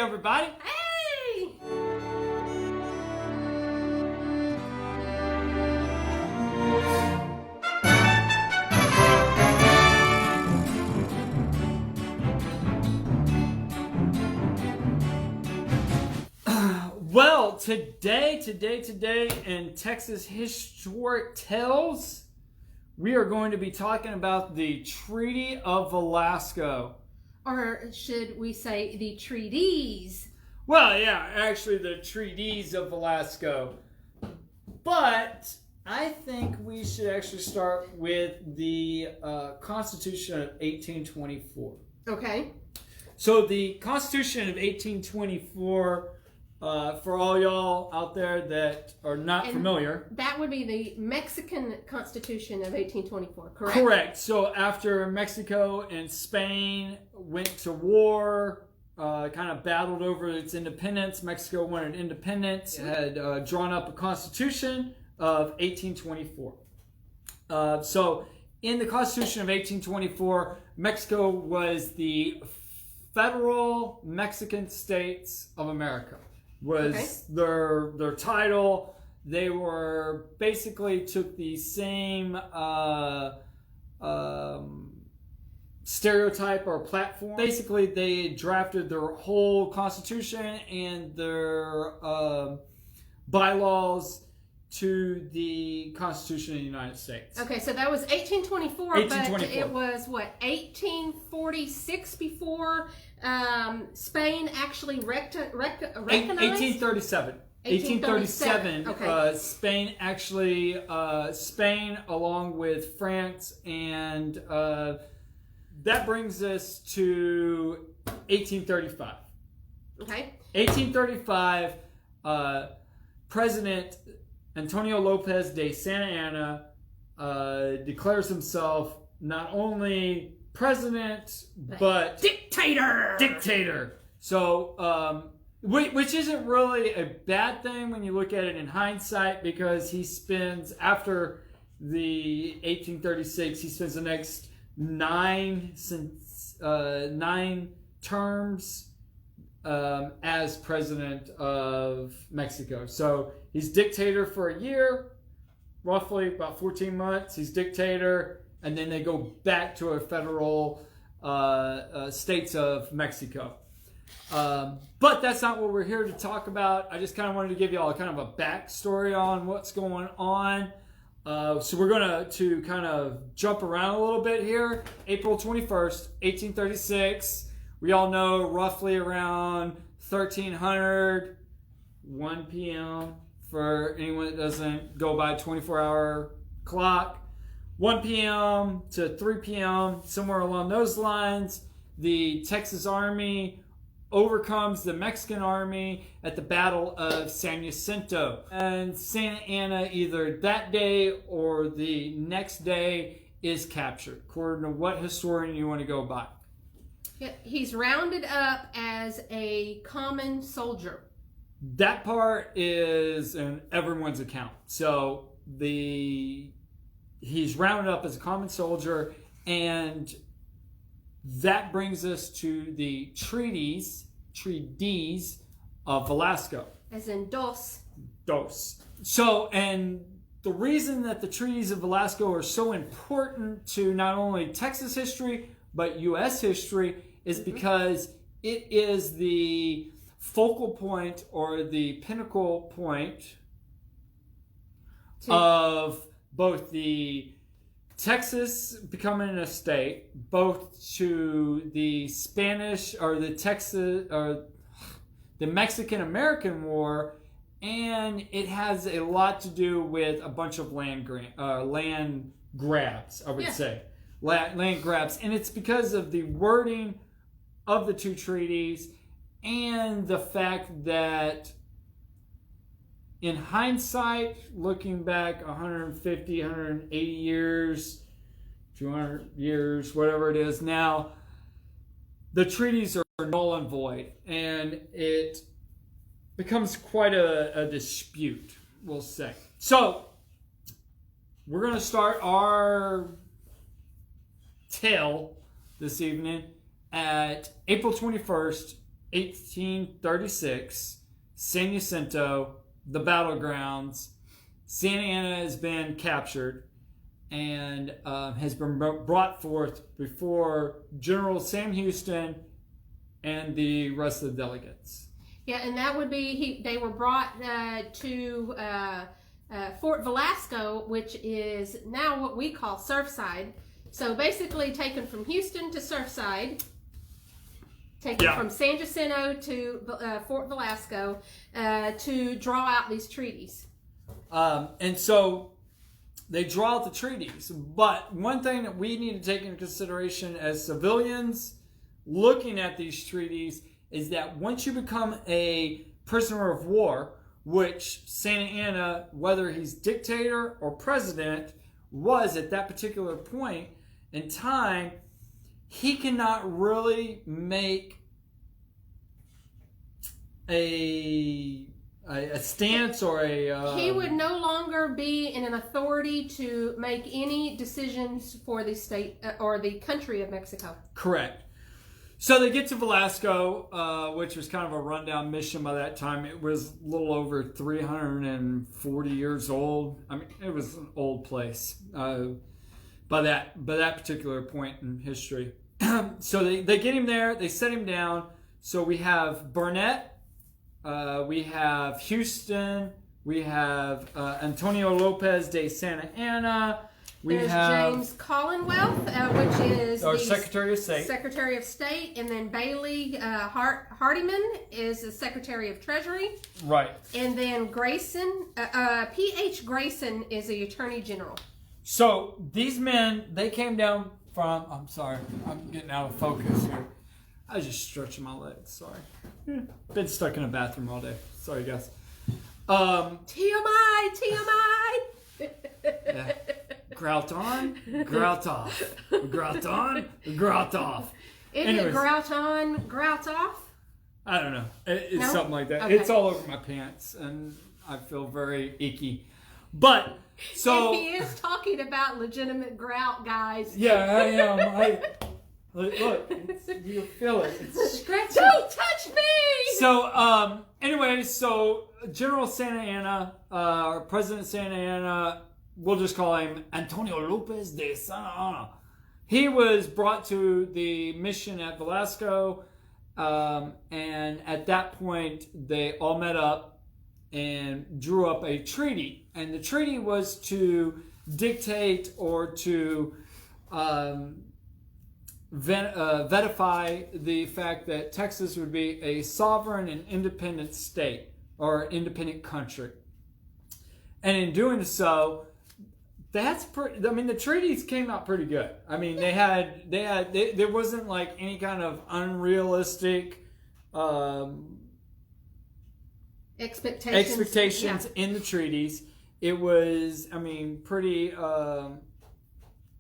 everybody. Hey! Well, today in Texas Historic Tales, we are going to be talking about the Treaty of Velasco. Or should we say the treaties? Well, yeah, actually the Treaties of Velasco. But I think we should actually start with the Constitution of 1824. Okay. So the Constitution of 1824, for all y'all out there that are not familiar. That would be the Mexican Constitution of 1824, correct? Correct. So after Mexico and Spain went to war, kind of battled over its independence, Mexico wanted independence, had drawn up a constitution of 1824. So in the Constitution of 1824, Mexico was the Federal Mexican States of America. Was their title. They were basically took the same stereotype or platform. Basically, they drafted their whole constitution and their bylaws to the Constitution of the United States. Okay, so that was 1824, 1824. but it was, 1846 before Spain actually recognized? 1837. 1837, okay. Spain actually, Spain along with France, and that brings us to 1835. Okay. 1835, President Antonio Lopez de Santa Anna declares himself not only president, but dictator. So, which isn't really a bad thing when you look at it in hindsight, because he spends, after the 1836, he spends the next nine terms as president of Mexico. So he's dictator for a year, roughly about 14 months. He's dictator, and then they go back to a federal states of Mexico. But that's not what we're here to talk about. I just kind of wanted to give you all kind of a backstory on what's going on. So we're going to kind of jump around a little bit here. April 21st, 1836. We all know roughly around 1300, 1 p.m. for anyone that doesn't go by a 24-hour clock. 1 p.m. to 3 p.m., somewhere along those lines, the Texas Army overcomes the Mexican Army at the Battle of San Jacinto. And Santa Anna, either that day or the next day, is captured, according to what historian you want to go by. He's rounded up as a common soldier. That part is in everyone's account. So he's rounded up as a common soldier, and that brings us to the treaties of Velasco. As in dos. So, and the reason that the treaties of Velasco are so important to not only Texas history, but U.S. history is because it is the focal point or the pinnacle point of both the Texas becoming a state, both to the Spanish or the Texas or the Mexican-American War, and it has a lot to do with a bunch of land grabs, I would say. Land grabs. And it's because of the wording of the two treaties and the fact that in hindsight, looking back 150, 180 years, 200 years, whatever it is now, the treaties are null and void, and it becomes quite a dispute, we'll say. So, we're going to start our tale this evening at April 21st, 1836, San Jacinto, the battlegrounds. Santa Anna has been captured and has been brought forth before General Sam Houston and the rest of the delegates. Yeah, and that would be, they were brought to Fort Velasco, which is now what we call Surfside. So basically taken from Houston to Surfside, taken from San Jacinto to Fort Velasco to draw out these treaties. And so they draw out the treaties. But one thing that we need to take into consideration as civilians looking at these treaties is that once you become a prisoner of war, which Santa Anna, whether he's dictator or president, was at that particular point in time, he cannot really make a stance or he would no longer be in an authority to make any decisions for the state or the country of Mexico. Correct. So they get to Velasco, which was kind of a rundown mission by that time. It was a little over 340 years old. I mean, it was an old place by that particular point in history. So they get him there. They set him down. So we have Burnett, we have Houston, we have Antonio Lopez de Santa Anna. There's James Collinwell, which is our the Secretary of State. Secretary of State, and then Bailey Hardiman is the Secretary of Treasury. Right. And then Grayson, P.H. Grayson is the Attorney General. So these men, they came down from, I'm sorry, I'm getting out of focus here. I was just stretching my legs, sorry. Been stuck in a bathroom all day. Sorry, guys. TMI! Yeah. Grout on, grout off. Grout on, grout off. Isn't it grout on, grout off? I don't know. It's something like that. Okay. It's all over my pants, and I feel very icky. But, so... And he is talking about legitimate grout, guys. Yeah, I am. Look, you feel it. It's scratching. Don't touch me! So, anyways, so General Santa Anna, or President Santa Anna, we'll just call him Antonio Lopez de Santa Anna. He was brought to the mission at Velasco, and at that point, they all met up and drew up a treaty. And the treaty was to dictate or to vetify the fact that Texas would be a sovereign and independent state or independent country. And in doing so, that's pretty. I mean, the treaties came out pretty good. I mean, there wasn't like any kind of unrealistic expectations in the treaties. It was, I mean, pretty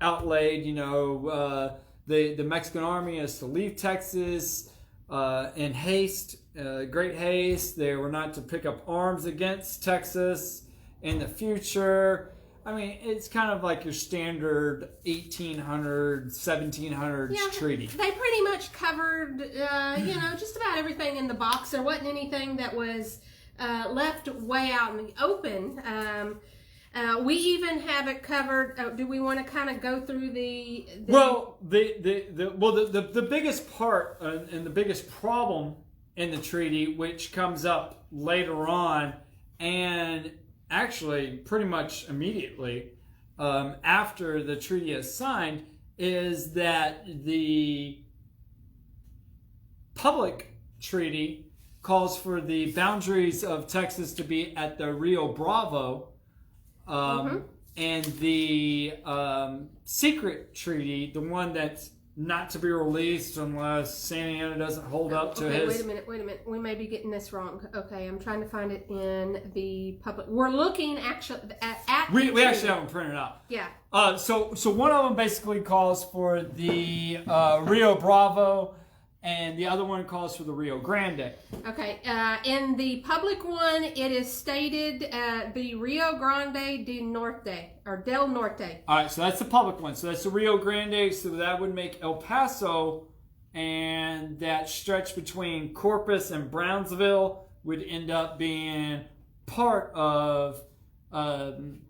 outlaid. You know, the Mexican army is to leave Texas in haste, great haste. They were not to pick up arms against Texas in the future. I mean, it's kind of like your standard 1800s, 1700s treaty. They pretty much covered, just about everything in the box. There wasn't anything that was left way out in the open. We even have it covered. Do we want to kind of go through the biggest part and the biggest problem in the treaty, which comes up later on, and actually pretty much immediately after the treaty is signed, is that the public treaty calls for the boundaries of Texas to be at the Rio Bravo, and the secret treaty, the one that's not to be released unless Santa Anna doesn't hold up to his... Wait a minute. We may be getting this wrong. Okay, I'm trying to find it in the public... We're looking actually at we actually have them printed out. Yeah. So one of them basically calls for the Rio Bravo, and the other one calls for the Rio Grande. Okay. In the public one, it is stated the Rio Grande del Norte, or Del Norte. All right, so that's the public one. So that's the Rio Grande. So that would make El Paso and that stretch between Corpus and Brownsville would end up being part of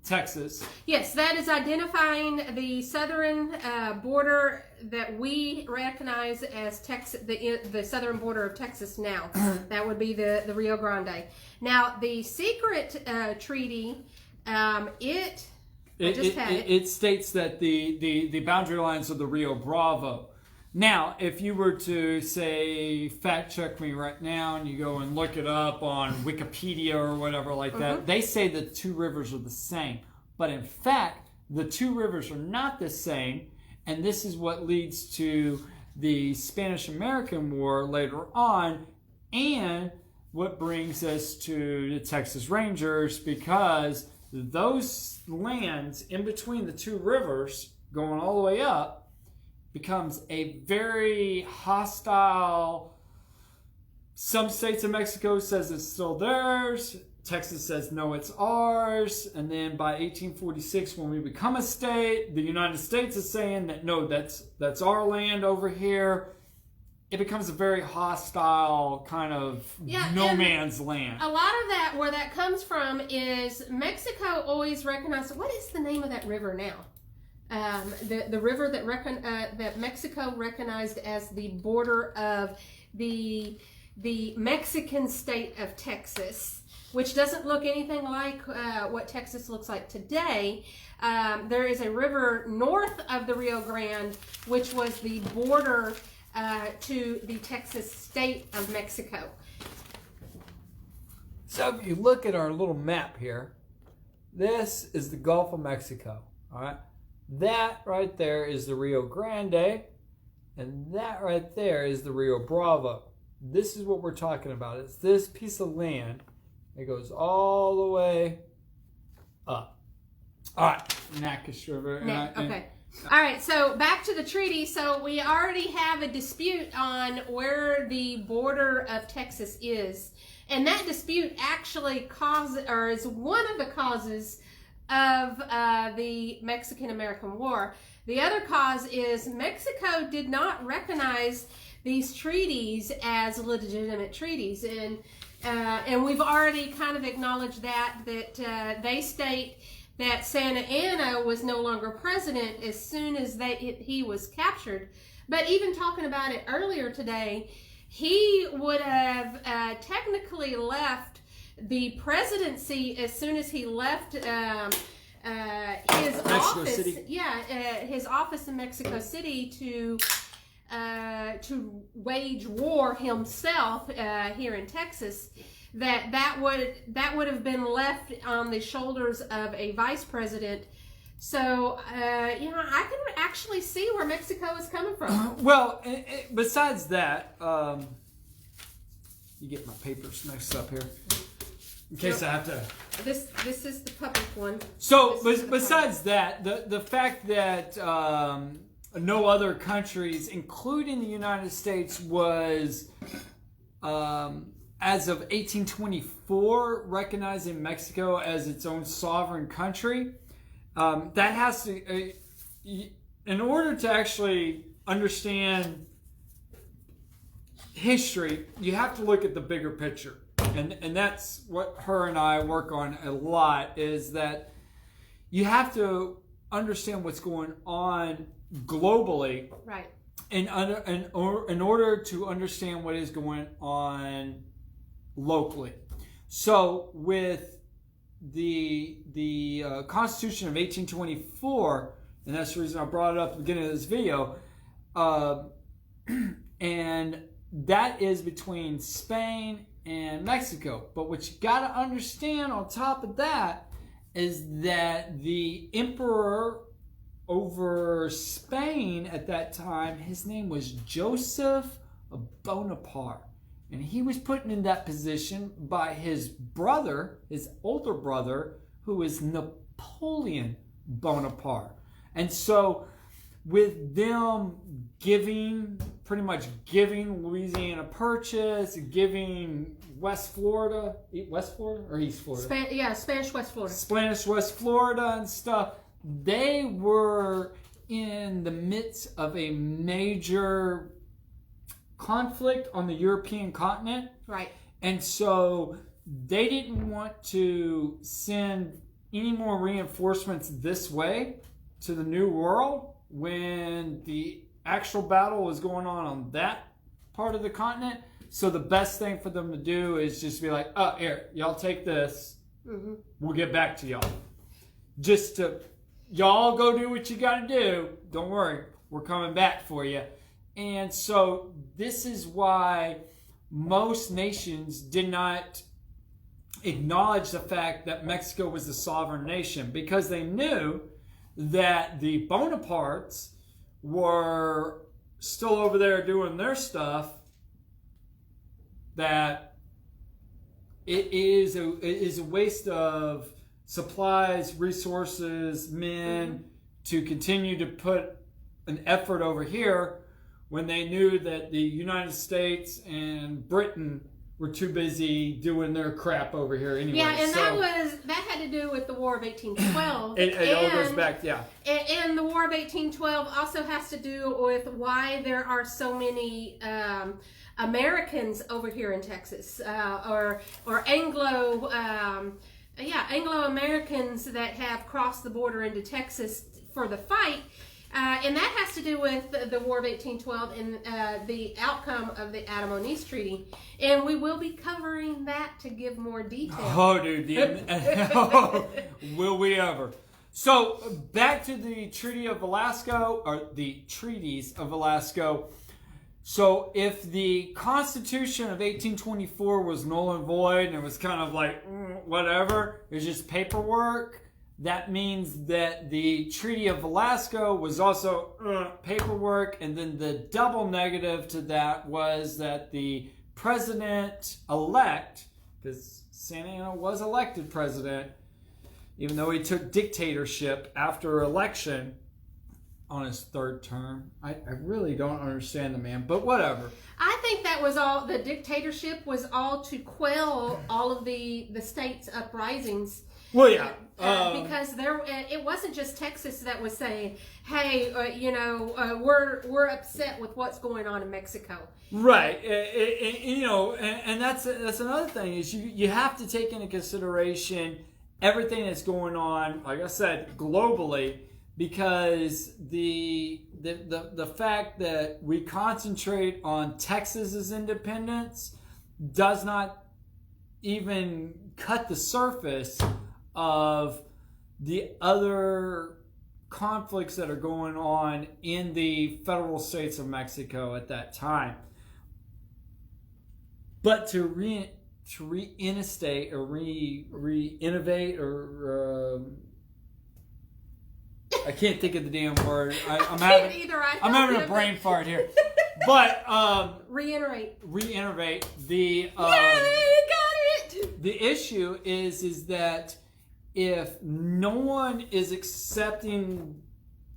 Texas. Yes, that is identifying the southern border that we recognize as Texas, the southern border of Texas now. That would be the Rio Grande. Now, the secret treaty, it states that the boundary lines of the Rio Bravo. Now, if you were to say, fact check me right now, and you go and look it up on Wikipedia or whatever like that, they say the two rivers are the same. But in fact, the two rivers are not the same, and this is what leads to the Spanish-American War later on, and what brings us to the Texas Rangers, because those lands in between the two rivers, going all the way up, becomes a very hostile. Some states of Mexico says it's still theirs. Texas says no, it's ours. And then by 1846, when we become a state, the United States is saying that no, that's our land over here. It becomes a very hostile kind of no man's land. A lot of that, where that comes from, is Mexico always recognized. What is the name of that river now? The river that Mexico recognized as the border of the Mexican state of Texas, which doesn't look anything like what Texas looks like today. There is a river north of the Rio Grande, which was the border to the Texas state of Mexico. So if you look at our little map here, this is the Gulf of Mexico, all right? That right there is the Rio Grande, and that right there is the Rio Bravo. This is what we're talking about. It's this piece of land that goes all the way up. All right, Natchitoches River. Okay. All right, so back to the treaty. So we already have a dispute on where the border of Texas is, and that dispute actually is one of the causes of the Mexican-American War. The other cause is Mexico did not recognize these treaties as legitimate treaties, and we've already kind of acknowledged that they state that Santa Anna was no longer president as soon as he was captured. But even talking about it earlier today, he would have technically left the presidency as soon as he left his office. His office in Mexico City to wage war himself here in Texas. That would have been left on the shoulders of a vice president. So I can actually see where Mexico is coming from. Well, besides that, you get my papers mixed up here. In case I have to. This is the public one. So, besides that, the fact that no other countries, including the United States, was as of 1824 recognizing Mexico as its own sovereign country, that has to, in order to actually understand history, you have to look at the bigger picture. And that's what her and I work on a lot, is that you have to understand what's going on globally. Right. In order to understand what is going on locally. So with the Constitution of 1824, and that's the reason I brought it up at the beginning of this video, and that is between Spain and Mexico. But what you got to understand on top of that is that the emperor over Spain at that time, his name was Joseph Bonaparte. And he was put in that position by his brother, his older brother, who is Napoleon Bonaparte. And so with them pretty much giving Louisiana Purchase, giving West Florida or East Florida? Spanish West Florida. Spanish West Florida and stuff. They were in the midst of a major conflict on the European continent. Right. And so they didn't want to send any more reinforcements this way to the New World when the actual battle was going on that part of the continent. So the best thing for them to do is just be like, oh, here, y'all take this. Mm-hmm. We'll get back to y'all. Just to, y'all go do what you got to do. Don't worry, we're coming back for you. And so this is why most nations did not acknowledge the fact that Mexico was a sovereign nation, because they knew that the Bonapartes were still over there doing their stuff, that it is a waste of supplies, resources, men to continue to put an effort over here when they knew that the United States and Britain were too busy doing their crap over here anyway. Yeah, and that had to do with the War of 1812. It all goes back, yeah. And the War of 1812 also has to do with why there are so many Americans over here in Texas, or Anglo-Americans that have crossed the border into Texas for the fight. And that has to do with the War of 1812 and the outcome of the Adam-Onis Treaty. And we will be covering that to give more detail. Oh, dude. Will we ever? So, back to the Treaty of Velasco, or the Treaties of Velasco. So, if the Constitution of 1824 was null and void, and it was kind of like, whatever, it was just paperwork, that means that the Treaty of Velasco was also paperwork, and then the double negative to that was that the president-elect, because Santana was elected president, even though he took dictatorship after election on his third term. I really don't understand the man, but whatever. I think that was all, the dictatorship was all to quell all of the states' uprisings. Well, yeah. Because it wasn't just Texas that was saying, "Hey, we're upset with what's going on in Mexico." Right. And that's another thing is you have to take into consideration everything that's going on. Like I said, globally, because the fact that we concentrate on Texas's independence does not even cut the surface of the other conflicts that are going on in the federal states of Mexico at that time. But to reinstate or re-innovate or I can't think of the damn word. I'm having a brain fart here. But reiterate the yeah, you got it. The issue is that if no one is accepting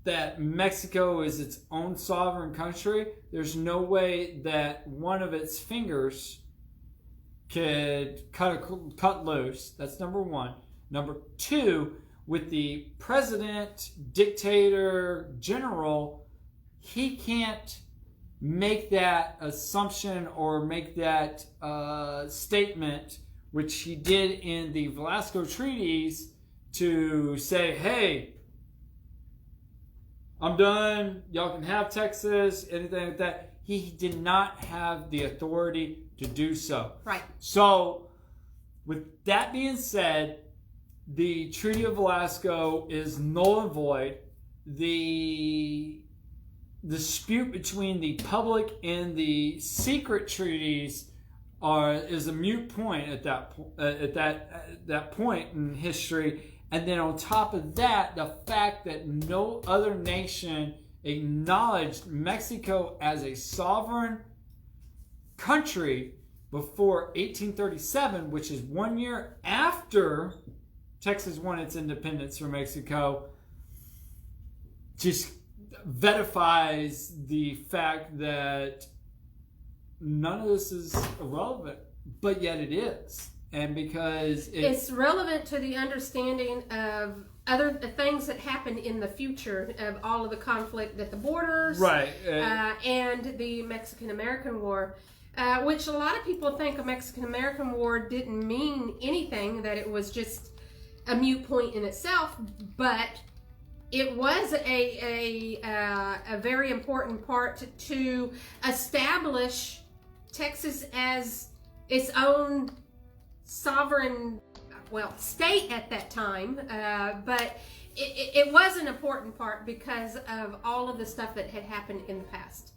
that Mexico is its own sovereign country, there's no way that one of its fingers could cut loose. That's number one. Number two, with the president, dictator, general, he can't make that assumption or make that statement, which he did in the Velasco treaties, to say, hey, I'm done, y'all can have Texas, anything like that. He did not have the authority to do so. Right. So, with that being said, the Treaty of Velasco is null and void. The dispute between the public and the secret treaties is a moot point at that point in history. And then on top of that, the fact that no other nation acknowledged Mexico as a sovereign country before 1837, which is 1 year after Texas won its independence from Mexico, just vetifies the fact that none of this is irrelevant, but yet it is. And because it's relevant to the understanding of other things that happened in the future of all of the conflict at the borders, right, and the Mexican-American War, which a lot of people think a Mexican-American War didn't mean anything, that it was just a moot point in itself, but it was a very important part to establish Texas as its own sovereign, state at that time, but it was an important part because of all of the stuff that had happened in the past.